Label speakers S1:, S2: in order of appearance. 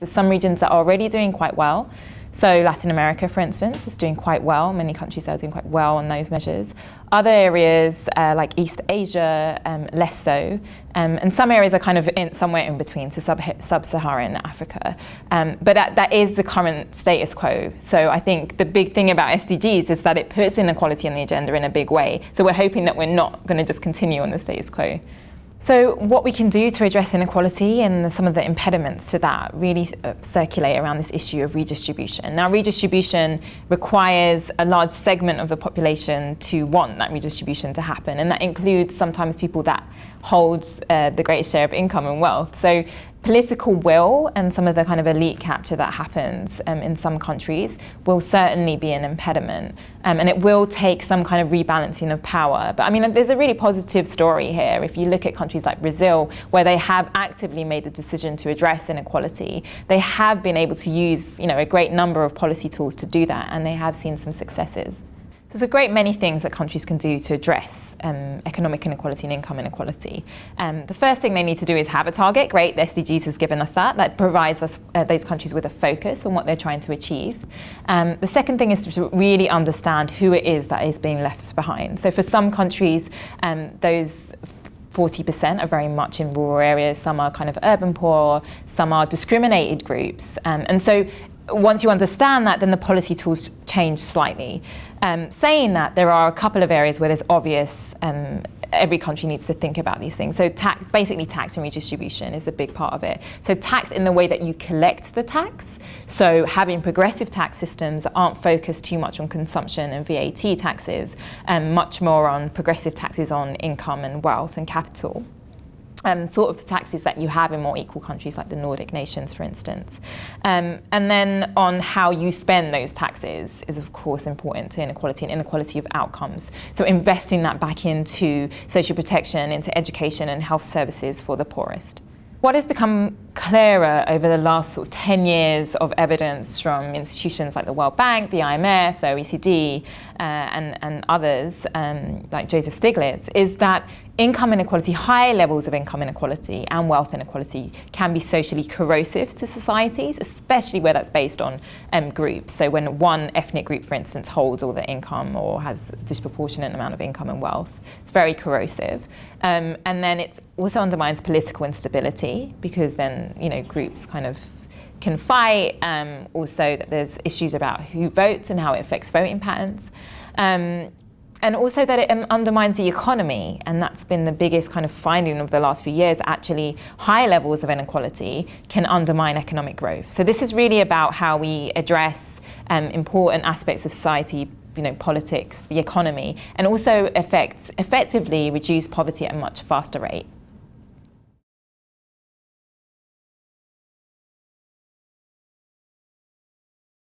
S1: There's some regions that are already doing quite well. So Latin America, for instance, is doing quite well. Many countries are doing quite well on those measures. Other areas like East Asia, less so. And some areas are kind of somewhere in between, so sub-Saharan Africa. But that is the current status quo. So I think the big thing about SDGs is that it puts inequality on the agenda in a big way. So we're hoping that we're not going to just continue on the status quo. So what we can do to address inequality and some of the impediments to that really circulate around this issue of redistribution. Now, redistribution requires a large segment of the population to want that redistribution to happen, and that includes sometimes people that hold the greatest share of income and wealth. So political will and some of the kind of elite capture that happens in some countries will certainly be an impediment. And it will take some kind of rebalancing of power. But I mean, there's a really positive story here. If you look at countries like Brazil, where they have actively made the decision to address inequality, they have been able to use, a great number of policy tools to do that, and they have seen some successes. There's a great many things that countries can do to address economic inequality and income inequality. The first thing they need to do is have a target. Great, the SDGs has given us that. That provides us, those countries, with a focus on what they're trying to achieve. The second thing is to really understand who it is that is being left behind. So for some countries, those 40% are very much in rural areas. Some are kind of urban poor. Some are discriminated groups. And so once you understand that, then the policy tools change slightly. Saying that, there are a couple of areas where there's obvious, every country needs to think about these things. So basically tax and redistribution is a big part of it. So tax in the way that you collect the tax. So having progressive tax systems that aren't focused too much on consumption and VAT taxes, and much more on progressive taxes on income and wealth and capital. Sort of taxes that you have in more equal countries like the Nordic nations, for instance. And then on how you spend those taxes is, of course, important to inequality and inequality of outcomes. So investing that back into social protection, into education and health services for the poorest. What has become clearer over the last sort of 10 years of evidence from institutions like the World Bank, the IMF, the OECD, and others, like Joseph Stiglitz, is that income inequality, high levels of income inequality and wealth inequality can be socially corrosive to societies, especially where that's based on groups. So when one ethnic group, for instance, holds all the income or has a disproportionate amount of income and wealth, it's very corrosive. And then it also undermines political instability, because then, groups kind of can fight. Also that there's issues about who votes and how it affects voting patterns. And also that it undermines the economy, and that's been the biggest kind of finding of the last few years. Actually, high levels of inequality can undermine economic growth. So this is really about how we address important aspects of society, politics, the economy, and also effectively reduce poverty at a much faster rate.